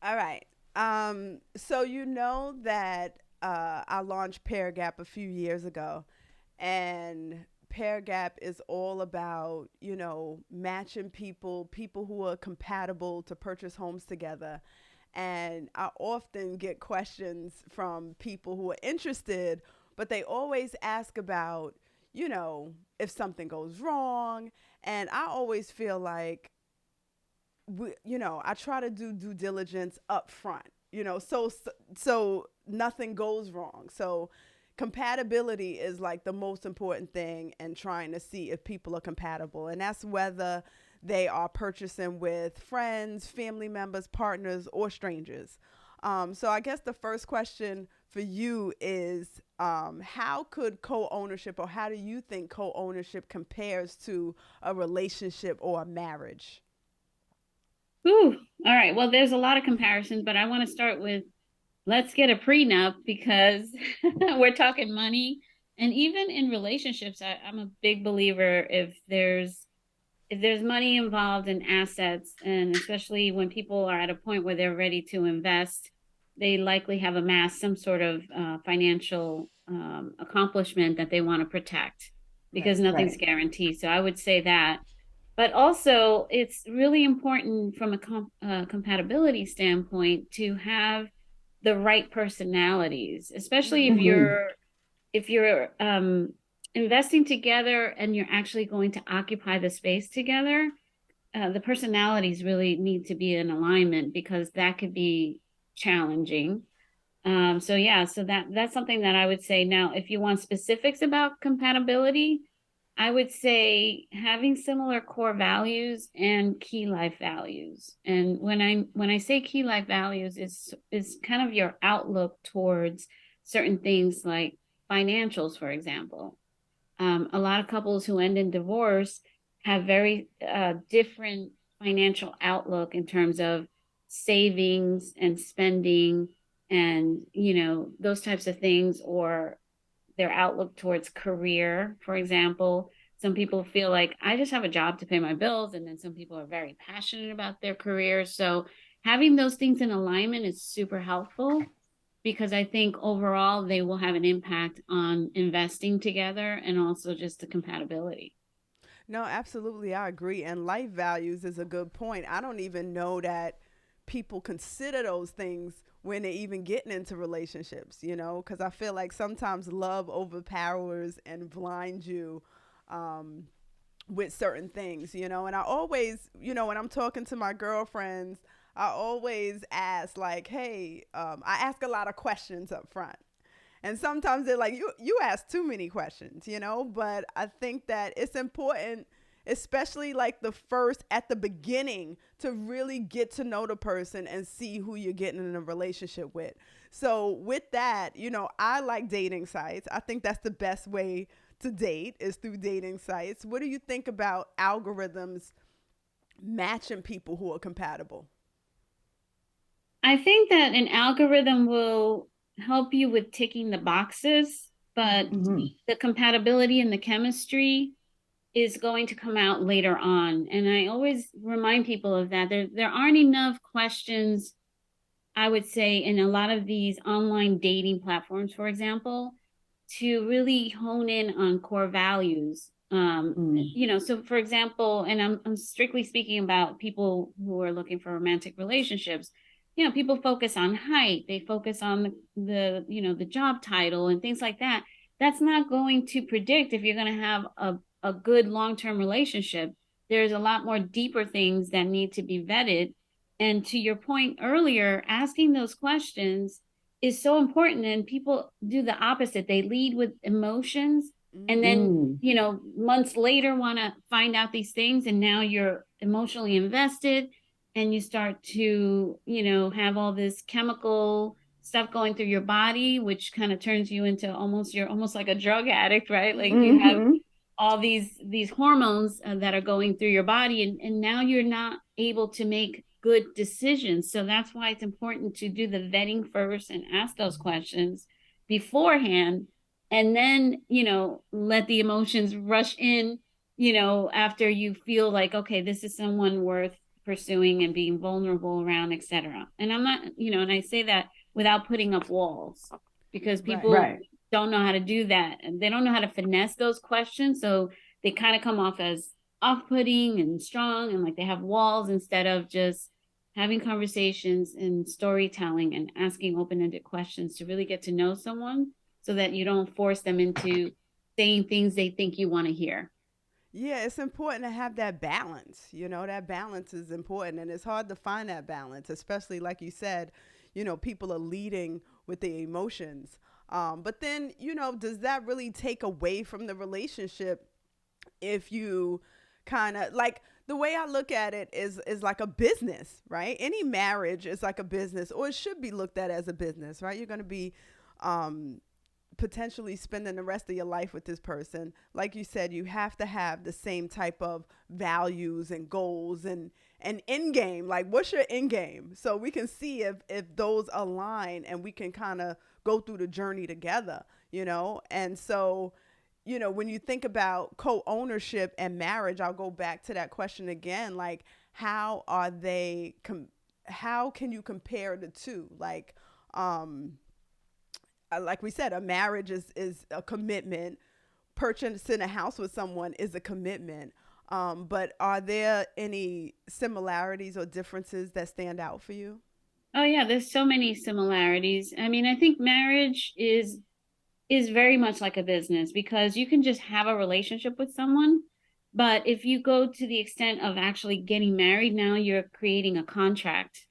All right. So you know that I launched Pairgap a few years ago, and Pairgap is all about matching people who are compatible to purchase homes together. And I often get questions from people who are interested, but they always ask about if something goes wrong, and I always feel like I try to do due diligence up front, so nothing goes wrong. So compatibility is like the most important thing, and trying to see if people are compatible, and that's whether they are purchasing with friends, family members, partners, or strangers. So I guess the first question for you is, how could co-ownership, or how do you think co-ownership compares to a relationship or a marriage? Ooh, all right. Well, there's a lot of comparisons, but I want to start with let's get a prenup because we're talking money. And even in relationships, I'm a big believer if there's money involved in assets, and especially when people are at a point where they're ready to invest, they likely have amassed some sort of financial accomplishment that they want to protect because Right. nothing's guaranteed. So I would say that. But also, it's really important from a compatibility standpoint to have the right personalities, especially if Mm-hmm. you're investing together and you're actually going to occupy the space together. The personalities really need to be in alignment because that could be challenging. So yeah, so that's something that I would say. Now, if you want specifics about compatibility, I would say having similar core values and key life values. And when I say key life values, is kind of your outlook towards certain things like financials, for example. A lot of couples who end in divorce have very different financial outlook in terms of savings and spending and those types of things, or their outlook towards career, for example. Some people feel like I just have a job to pay my bills, and then some people are very passionate about their career. So having those things in alignment is super helpful because I think overall they will have an impact on investing together and also just the compatibility. No, absolutely, I agree. And life values is a good point. I don't even know that people consider those things when they're even getting into relationships, because I feel like sometimes love overpowers and blinds you, um, with certain things, And I always, when I'm talking to my girlfriends, I always ask, like, hey, I ask a lot of questions up front. And sometimes they're like, you ask too many questions, But I think that it's important, especially like the first at the beginning, to really get to know the person and see who you're getting in a relationship with. So with that, I like dating sites. I think that's the best way to date is through dating sites. What do you think about algorithms matching people who are compatible? I think that an algorithm will help you with ticking the boxes, but Mm-hmm. the compatibility and the chemistry is going to come out later on. And I always remind people of that. There aren't enough questions, I would say, in a lot of these online dating platforms, for example, to really hone in on core values. So for example, and I'm strictly speaking about people who are looking for romantic relationships. People focus on height, they focus on the job title and things like that. That's not going to predict if you're going to have a good long-term relationship. There's a lot more deeper things that need to be vetted. And to your point earlier, asking those questions is so important, and people do the opposite. They lead with emotions, and then Mm. months later want to find out these things, and now you're emotionally invested, and you start to have all this chemical stuff going through your body, which kind of turns you into you're almost like a drug addict, right? Like you have Mm-hmm. all these hormones that are going through your body, and now you're not able to make good decisions. So that's why it's important to do the vetting first and ask those questions beforehand, and then let the emotions rush in after you feel like, okay, this is someone worth pursuing and being vulnerable around, etc. And I'm not, and I say that without putting up walls, because Right. people don't know how to do that, and they don't know how to finesse those questions, so they kind of come off as off-putting and strong, and like they have walls, instead of just having conversations and storytelling and asking open-ended questions to really get to know someone, so that you don't force them into saying things they think you want to hear. Yeah, it's important to have that balance. That balance is important, and it's hard to find that balance, especially like you said, people are leading with the emotions. But then, does that really take away from the relationship if you kind of like the way I look at it is like a business, right? Any marriage is like a business, or it should be looked at as a business, right? You're going to be um potentially spending the rest of your life with this person. Like you said, you have to have the same type of values and goals and end game. Like, what's your end game? So we can see if those align, and we can kind of go through the journey together, And so, when you think about co-ownership and marriage, I'll go back to that question again. Like, how are they? How can you compare the two? Like we said, a marriage is a commitment. Purchasing a house with someone is a commitment. But are there any similarities or differences that stand out for you? Oh yeah, there's so many similarities. I mean, I think marriage is very much like a business, because you can just have a relationship with someone, but if you go to the extent of actually getting married, now you're creating a contract,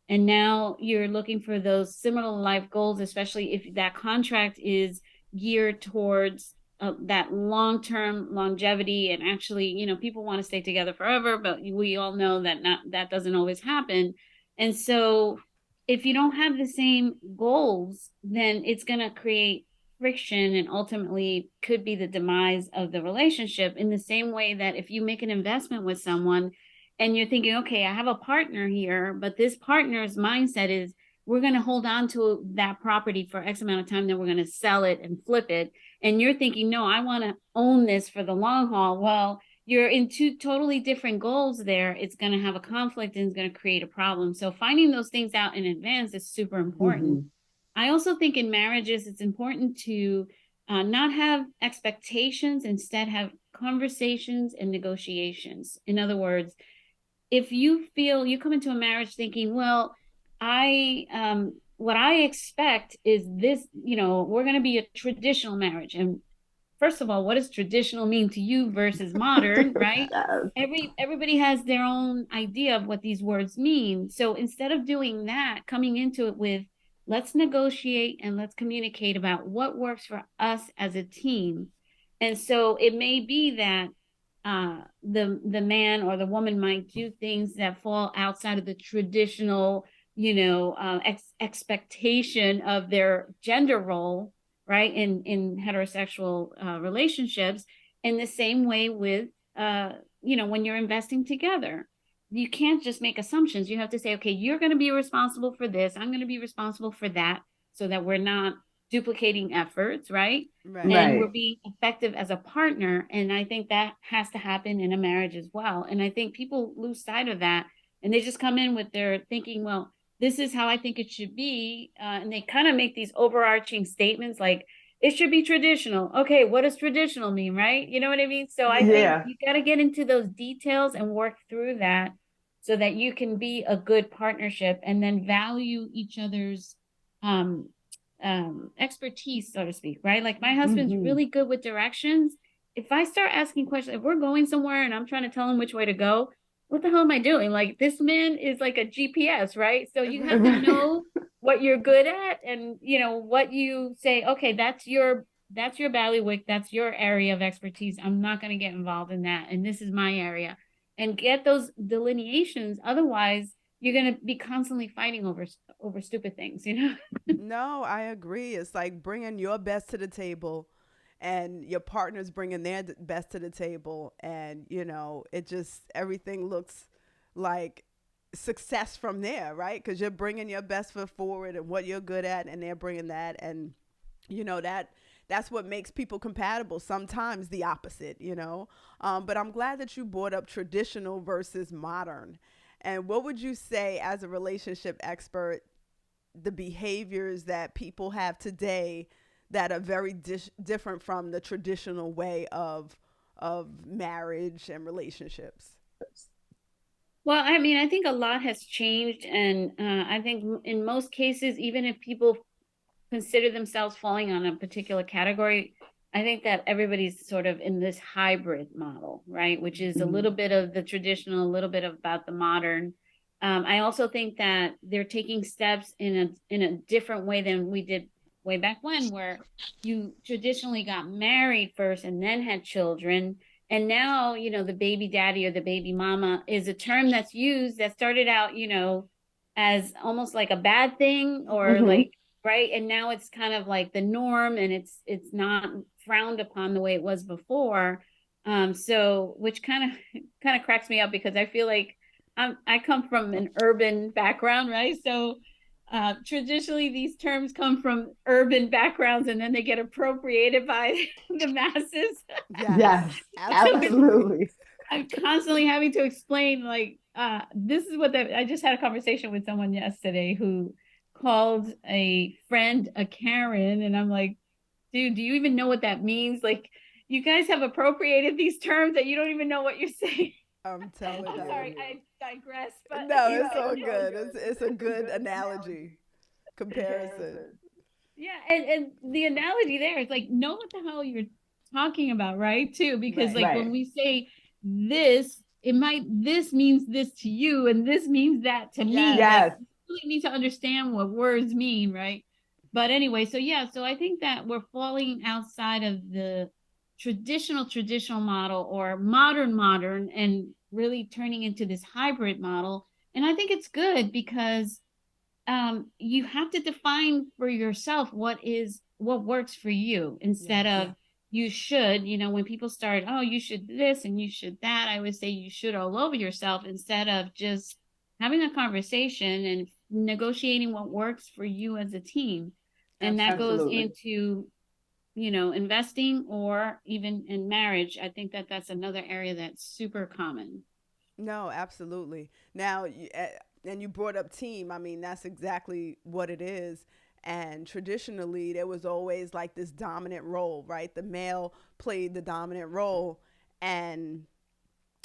and now you're looking for those similar life goals, especially if that contract is geared towards that long-term longevity. And actually, people want to stay together forever, but we all know that not that doesn't always happen. And so if you don't have the same goals, then it's going to create friction, and ultimately could be the demise of the relationship. In the same way that if you make an investment with someone and you're thinking, okay, I have a partner here, but this partner's mindset is, we're going to hold on to that property for X amount of time, then we're going to sell it and flip it. And you're thinking, no, I want to own this for the long haul. Well, you're in two totally different goals there. It's going to have a conflict and it's going to create a problem. So finding those things out in advance is super important. Mm-hmm. I also think in marriages, it's important to not have expectations, instead have conversations and negotiations. In other words, if you feel you come into a marriage thinking, well, what I expect is this, we're going to be a traditional marriage. And first of all, what does traditional mean to you versus modern, right? Everybody has their own idea of what these words mean. So instead of doing that, coming into it with, let's negotiate and let's communicate about what works for us as a team. And so it may be that the man or the woman might do things that fall outside of the traditional, expectation of their gender role, right? In heterosexual relationships. In the same way with, when you're investing together, you can't just make assumptions. You have to say, okay, you're going to be responsible for this. I'm going to be responsible for that, so that we're not duplicating efforts, right? Right. And we're being effective as a partner. And I think that has to happen in a marriage as well. And I think people lose sight of that, and they just come in with their thinking, well, this is how I think it should be. And they kind of make these overarching statements like, it should be traditional. Okay, what does traditional mean, right? You know what I mean? So I think you got to get into those details and work through that, so that you can be a good partnership, and then value each other's expertise, so to speak, right? Like my husband's really good with directions. If I start asking questions, if we're going somewhere and I'm trying to tell him which way to go, what the hell am I doing? Like, this man is like a GPS, right? So you have to know what you're good at, and what you say, okay, that's your bailiwick, that's your area of expertise. I'm not going to get involved in that, and this is my area. And get those delineations. Otherwise, you're going to be constantly fighting over stupid things, No, I agree. It's like bringing your best to the table, and your partner's bringing their best to the table, and it just everything looks like success from there, right? Because you're bringing your best foot forward and what you're good at, and they're bringing that, and that's what makes people compatible. Sometimes the opposite. But I'm glad that you brought up traditional versus modern. And what would you say, as a relationship expert, the behaviors that people have today that are very different from the traditional way of marriage and relationships? Well, I mean, I think a lot has changed. And I think in most cases, even if people consider themselves falling on a particular category, I think that everybody's sort of in this hybrid model, right? Which is a little bit of the traditional, a little bit about the modern. I also think that they're taking steps in a different way than we did way back when, where you traditionally got married first and then had children. And now, the baby daddy or the baby mama is a term that's used that started out, as almost like a bad thing, or like, right. And now it's kind of like the norm, and it's not frowned upon the way it was before. So which kind of cracks me up, because I feel like I come from an urban background, right? So traditionally these terms come from urban backgrounds, and then they get appropriated by the masses. Yes, Absolutely. I'm constantly having to explain, like, this is what I just had a conversation with someone yesterday who called a friend a Karen. And I'm like, dude, do you even know what that means? Like, you guys have appropriated these terms that you don't even know what you're saying. I'm telling I'm you. sorry, I digress. But No, it's all good. It's a good analogy comparison. yeah, and the analogy there is like, know what the hell you're talking about, right? Too, because like when we say this, this means this to you, and this means that to me. Yes. Like, you really need to understand what words mean, right? But anyway, so yeah, so I think that we're falling outside of the traditional model, or modern, and really turning into this hybrid model. And I think it's good, because you have to define for yourself what works for you, instead of you should. When people start, oh, you should this and you should that, I would say you should all over yourself, instead of just having a conversation and negotiating what works for you as a team. And that goes into investing, or even in marriage. I think that that's another area that's super common. No, absolutely. Now, and you brought up team. I mean, that's exactly what it is. And traditionally, there was always like this dominant role, right? The male played the dominant role. And,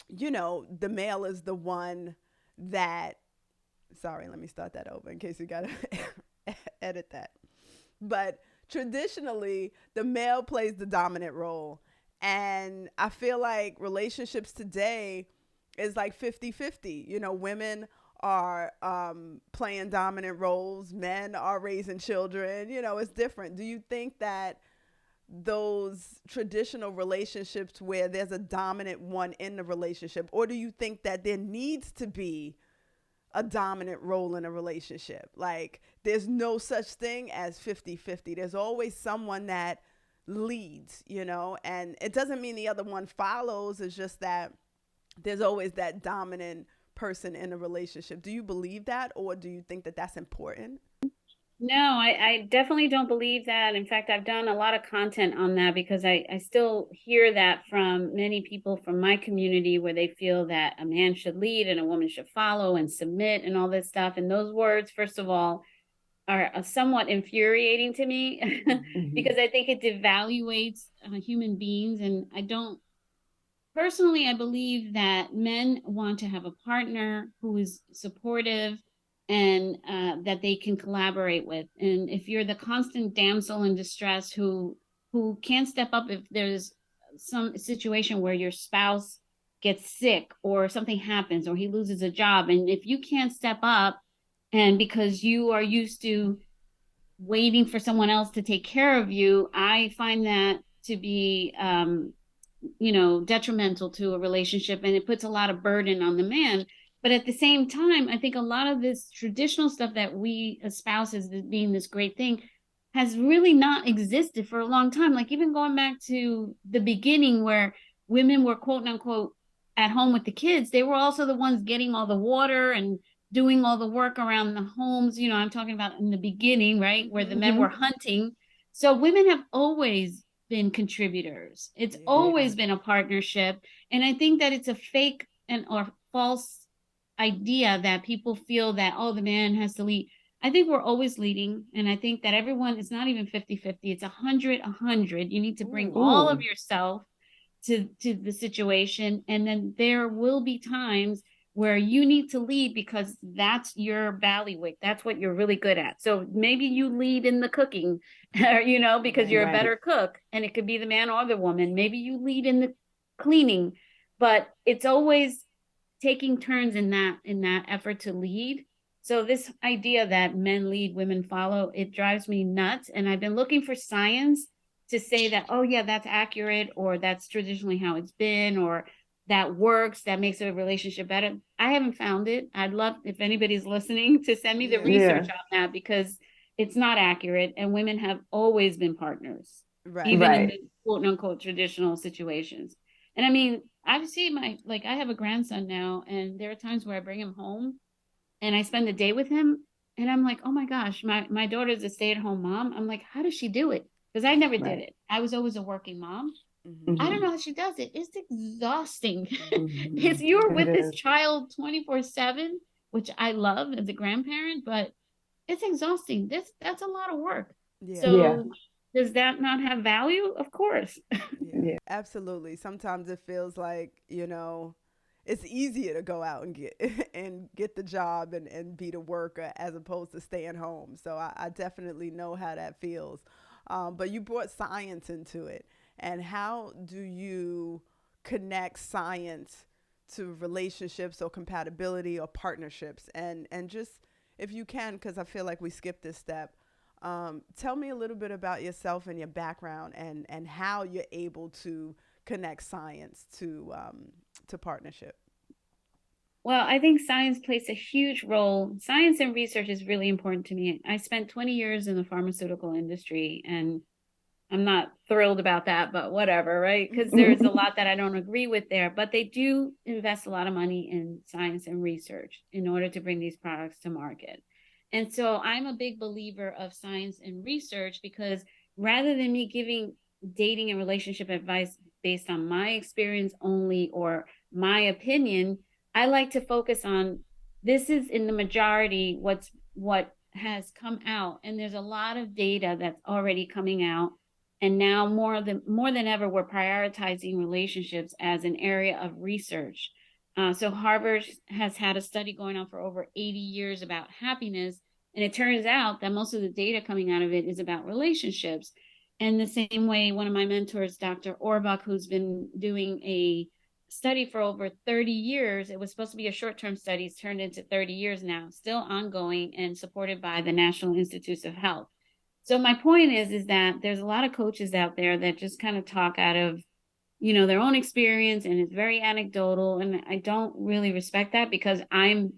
the male is the one that, sorry, let me start that over in case you got to edit that. But traditionally, the male plays the dominant role. And I feel like relationships today is like 50-50. Women are playing dominant roles, men are raising children. It's different. Do you think that those traditional relationships where there's a dominant one in the relationship, or do you think that there needs to be a dominant role in a relationship? Like, there's no such thing as 50-50. There's always someone that leads, and it doesn't mean the other one follows. It's just that there's always that dominant person in a relationship. Do you believe that, or do you think that that's important? No, I definitely don't believe that. In fact, I've done a lot of content on that, because I still hear that from many people from my community, where they feel that a man should lead and a woman should follow and submit and all this stuff. And those words, first of all, are somewhat infuriating to me, because I think it devaluates human beings. And personally, I believe that men want to have a partner who is supportive, and that they can collaborate with. And if you're the constant damsel in distress who can't step up if there's some situation where your spouse gets sick, or something happens, or he loses a job, and if you can't step up, and because you are used to waiting for someone else to take care of you, I find that to be detrimental to a relationship, and it puts a lot of burden on the man. But at the same time, I think a lot of this traditional stuff that we espouse as being this great thing has really not existed for a long time. Like, even going back to the beginning, where women were, quote unquote, at home with the kids, they were also the ones getting all the water and doing all the work around the homes. I'm talking about in the beginning, right, where the men were hunting. So women have always been contributors. It's always been a partnership. And I think that it's a fake or false idea that people feel that, oh, the man has to lead. I think we're always leading. And I think that everyone is not even 50-50. It's 100-100. You need to bring all of yourself to the situation. And then there will be times where you need to lead because that's your bailiwick. That's what you're really good at. So maybe you lead in the cooking, because you're a better cook, and it could be the man or the woman. Maybe you lead in the cleaning, but it's always taking turns in that effort to lead. So this idea that men lead, women follow, it drives me nuts. And I've been looking for science to say that, oh yeah, that's accurate, or that's traditionally how it's been, or that works, that makes a relationship better. I haven't found it. I'd love, if anybody's listening, to send me the research on that, because it's not accurate, and women have always been partners, even in the quote unquote traditional situations. And I mean, I see I have a grandson now, and there are times where I bring him home and I spend the day with him, and I'm like, oh my gosh, my daughter's a stay-at-home mom. I'm like, how does she do it? Because I never did it. I was always a working mom. I don't know how she does it. It's exhausting. You're with this child 24/7, which I love as a grandparent, but it's exhausting. That's a lot of work. So does that not have value? Of course. Absolutely. Sometimes it feels like, it's easier to go out and get the job and be the worker as opposed to staying home. So I definitely know how that feels. But you brought science into it. And how do you connect science to relationships or compatibility or partnerships? And just, if you can, because I feel like we skipped this step, tell me a little bit about yourself and your background, and how you're able to connect science to partnership. Well, I think science plays a huge role. Science and research is really important to me. I spent 20 years in the pharmaceutical industry, and I'm not thrilled about that, but whatever, right? Because there's a lot that I don't agree with there, but they do invest a lot of money in science and research in order to bring these products to market. And so I'm a big believer of science and research, because rather than me giving dating and relationship advice based on my experience only or my opinion, I like to focus on, this is in the majority what has come out. And there's a lot of data that's already coming out. And now more than ever, we're prioritizing relationships as an area of research. So Harvard has had a study going on for over 80 years about happiness. And it turns out that most of the data coming out of it is about relationships. And the same way, one of my mentors, Dr. Orbach, who's been doing a study for over 30 years, it was supposed to be a short-term study, it's turned into 30 years now, still ongoing and supported by the National Institutes of Health. So my point is that there's a lot of coaches out there that just kind of talk out of, their own experience, and it's very anecdotal. And I don't really respect that, because I'm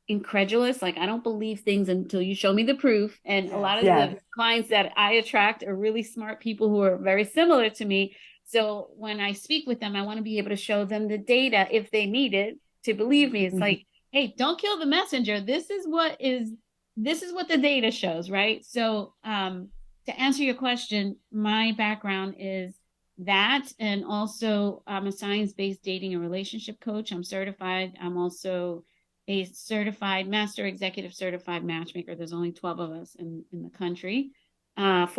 incredulous. Like, I don't believe things until you show me the proof. And a lot of the clients that I attract are really smart people who are very similar to me. So when I speak with them, I want to be able to show them the data if they need it to believe me. It's like, hey, don't kill the messenger. This is what the data shows, right? So to answer your question, my background is that, and also I'm a science-based dating and relationship coach. I'm certified. I'm also a certified master executive certified matchmaker. There's only 12 of us in the country. I'm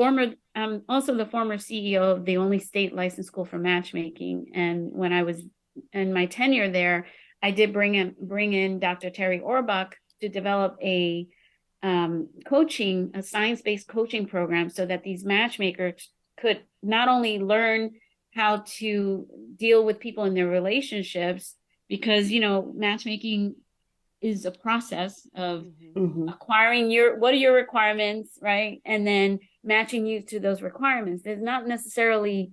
also the former CEO of the only state licensed school for matchmaking. And when I was in my tenure there, I did bring in Dr. Terry Orbach to develop a science-based coaching program, so that these matchmakers could not only learn how to deal with people in their relationships, because, matchmaking is a process of acquiring what are your requirements, right? And then matching you to those requirements. There's not necessarily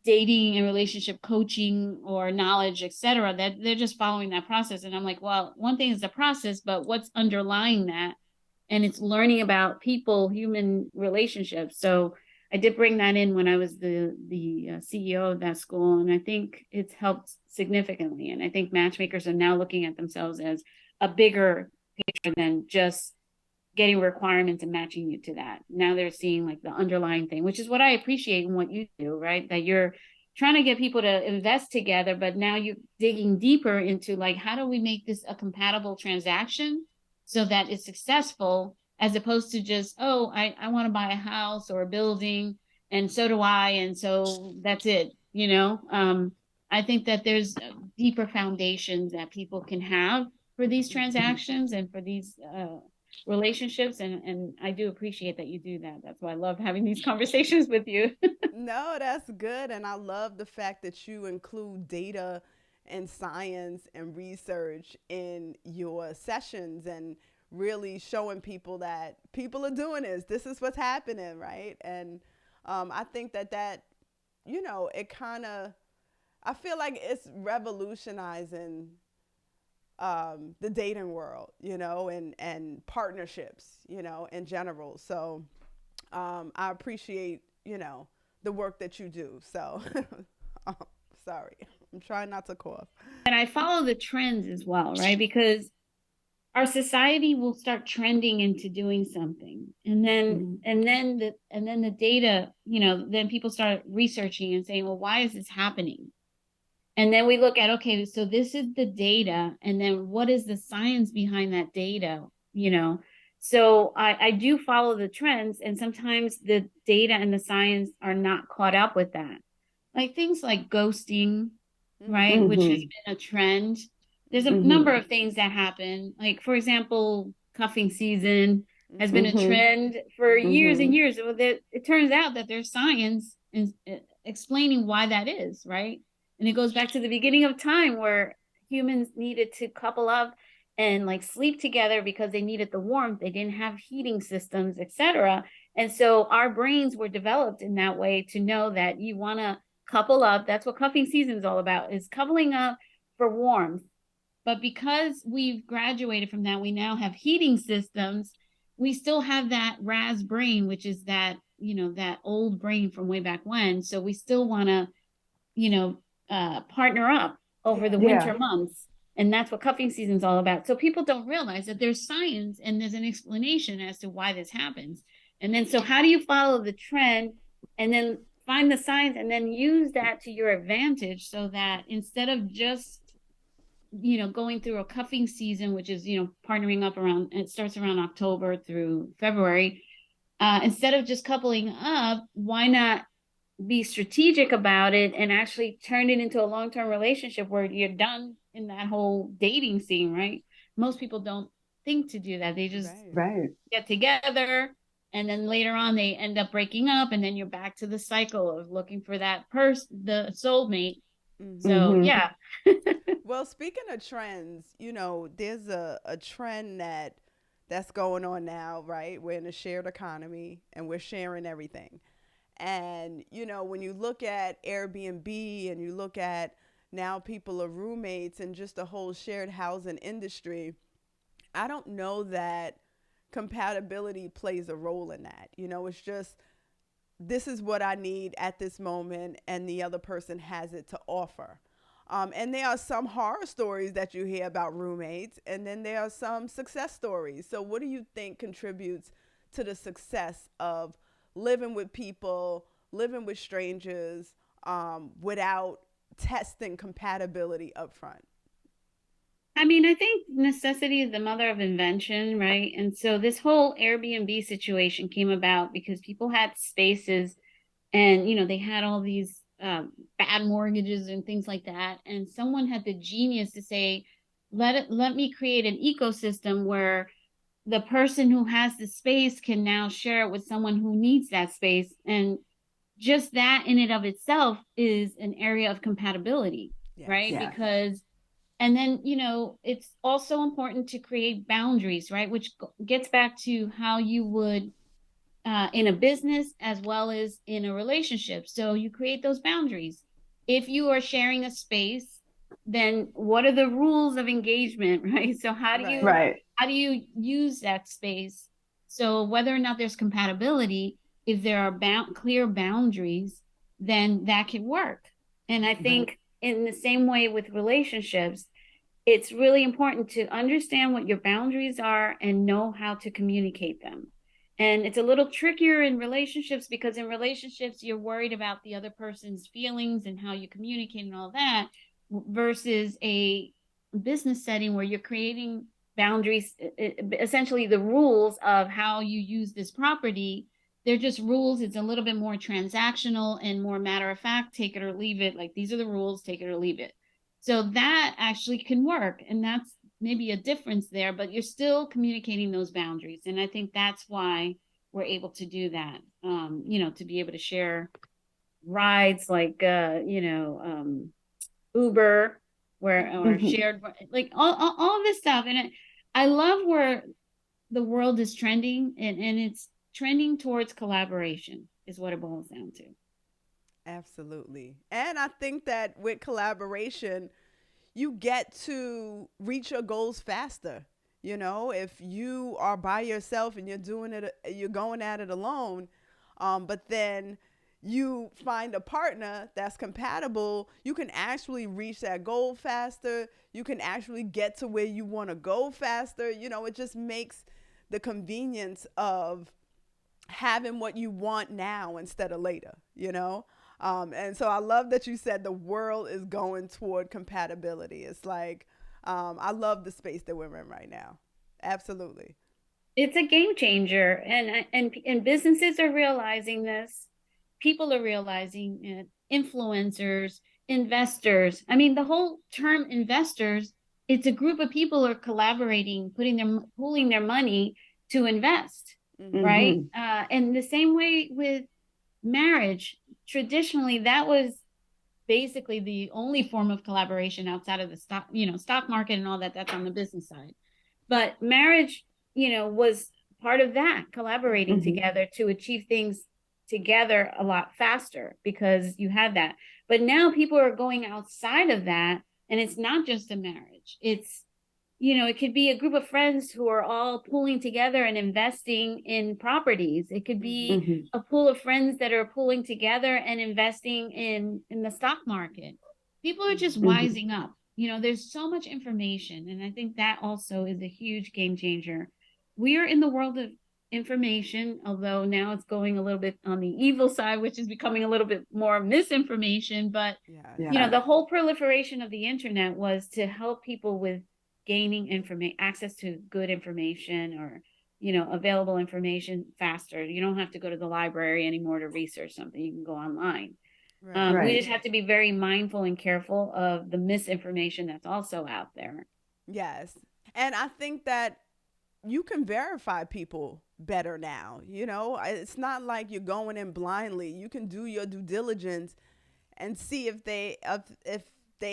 dating and relationship coaching or knowledge, etc. That they're just following that process. And I'm like, well, one thing is the process, but what's underlying that? And it's learning about people, human relationships. So I did bring that in when I was the CEO of that school, and I think it's helped significantly. And I think matchmakers are now looking at themselves as a bigger picture than just getting requirements and matching you to that. Now they're seeing like the underlying thing, which is what I appreciate in what you do, right? That you're trying to get people to invest together, but now you're digging deeper into like, how do we make this a compatible transaction so that it's successful, as opposed to just, oh, I want to buy a house or a building, and so do I, and so that's it, you know. I think that there's deeper foundations that people can have for these transactions and for these relationships, and I do appreciate that you do that. That's why I love having these conversations with you. No, that's good. And I love the fact that you include data and science and research in your sessions and really showing people that people are doing this. This is what's happening, right? And I think that, it kind of, I feel like it's revolutionizing the dating world, and partnerships, in general. So I appreciate, the work that you do. So, oh, sorry, I'm trying not to cough. And I follow the trends as well, right? Because our society will start trending into doing something, and then the data, then people start researching and saying, well, why is this happening? And then we look at, okay, so this is the data, and then what is the science behind that data, so I do follow the trends, and sometimes the data and the science are not caught up with that, like things like ghosting, right? Mm-hmm. Which has been a trend. There's a number of things that happen, like, for example, cuffing season has been a trend for years and years. Well, it turns out that there's science in explaining why that is, right? And it goes back to the beginning of time, where humans needed to couple up and like sleep together because they needed the warmth. They didn't have heating systems, etc. And so our brains were developed in that way to know that you want to couple up. That's what cuffing season is all about, is coupling up for warmth. But because we've graduated from that, we now have heating systems. We still have that RAS brain, which is that, that old brain from way back when. So we still want to, partner up over the winter months. And that's what cuffing season is all about. So people don't realize that there's science and there's an explanation as to why this happens. And then, so how do you follow the trend and then find the science and then use that to your advantage, so that instead of just, going through a cuffing season, which is, partnering up around, it starts around October through February, instead of just coupling up, why not be strategic about it and actually turn it into a long-term relationship where you're done in that whole dating scene, right? Most people don't think to do that. They just get together, and then later on they end up breaking up, and then you're back to the cycle of looking for that the soulmate. So yeah. Well, speaking of trends, there's a trend that's going on now, right? We're in a shared economy and we're sharing everything. And, when you look at Airbnb and you look at now people are roommates and just the whole shared housing industry, I don't know that compatibility plays a role in that. It's just, this is what I need at this moment, and the other person has it to offer. And there are some horror stories that you hear about roommates, and then there are some success stories. So, what do you think contributes to the success of living with people, living with strangers, without testing compatibility up front? I mean, I think necessity is the mother of invention, right? And so this whole Airbnb situation came about because people had spaces, and, they had all these bad mortgages and things like that. And someone had the genius to say, let me create an ecosystem where the person who has the space can now share it with someone who needs that space. And just that in and of itself is an area of compatibility, right? Because, and then, it's also important to create boundaries, right? Which gets back to how you would in a business as well as in a relationship. So you create those boundaries. If you are sharing a space, then what are the rules of engagement, right? So how do you use that space? So whether or not there's compatibility, if there are clear boundaries, then that can work. And I think in the same way with relationships, it's really important to understand what your boundaries are and know how to communicate them. And it's a little trickier in relationships because in relationships, you're worried about the other person's feelings and how you communicate and all that versus a business setting where you're creating boundaries, essentially the rules of how you use this property. They're just rules. It's a little bit more transactional and more matter of fact, take it or leave it. Like these are the rules, take it or leave it. So that actually can work. And that's maybe a difference there, but you're still communicating those boundaries. And I think that's why we're able to do that, to be able to share rides like, Uber, where or Mm-hmm. shared, like all of this stuff. And I love where the world is trending, and it's trending towards collaboration is what it boils down to. Absolutely. And I think that with collaboration, you get to reach your goals faster. You know, if you are by yourself and you're going at it alone, but then you find a partner that's compatible, you can actually reach that goal faster. You can actually get to where you want to go faster. You know, it just makes the convenience of having what you want now instead of later, you know? And so I love that you said the world is going toward compatibility. It's like, I love the space that we're in right now. Absolutely. It's a game changer, and businesses are realizing this. People are realizing it. Influencers, investors. I mean, the whole term investors. It's a group of people are collaborating, pooling their money to invest, Mm-hmm. right? And the same way with marriage. Traditionally, that was basically the only form of collaboration outside of the stock market and all that. That's on the business side. But marriage, was part of that, collaborating Mm-hmm. together to achieve things together a lot faster because you had that. But now people are going outside of that, and it's not just a marriage. It could be a group of friends who are all pulling together and investing in properties. It could Mm-hmm. be a pool of friends that are pulling together and investing in the stock market. People are just wising up. There's so much information, and I think that also is a huge game changer. We are in the world of information, although now it's going a little bit on the evil side, which is becoming a little bit more misinformation. But Yes. the whole proliferation of the internet was to help people with gaining information, access to good information, or available information faster. You don't have to go to the library anymore to research something. You can go online. Right. We just have to be very mindful and careful of the misinformation that's also out there. Yes. And I think that you can verify people better now. You know, it's not like you're going in blindly. You can do your due diligence and see if they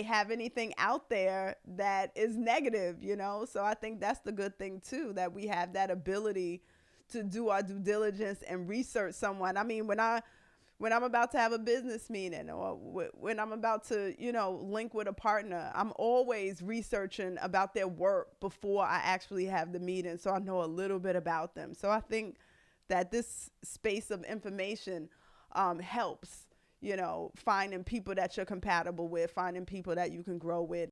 have anything out there that is negative, you know? So I think that's the good thing too, that we have that ability to do our due diligence and research someone. I mean, when I'm about to have a business meeting or when I'm about to, link with a partner, I'm always researching about their work before I actually have the meeting so I know a little bit about them. So I think that this space of information helps, finding people that you're compatible with, finding people that you can grow with,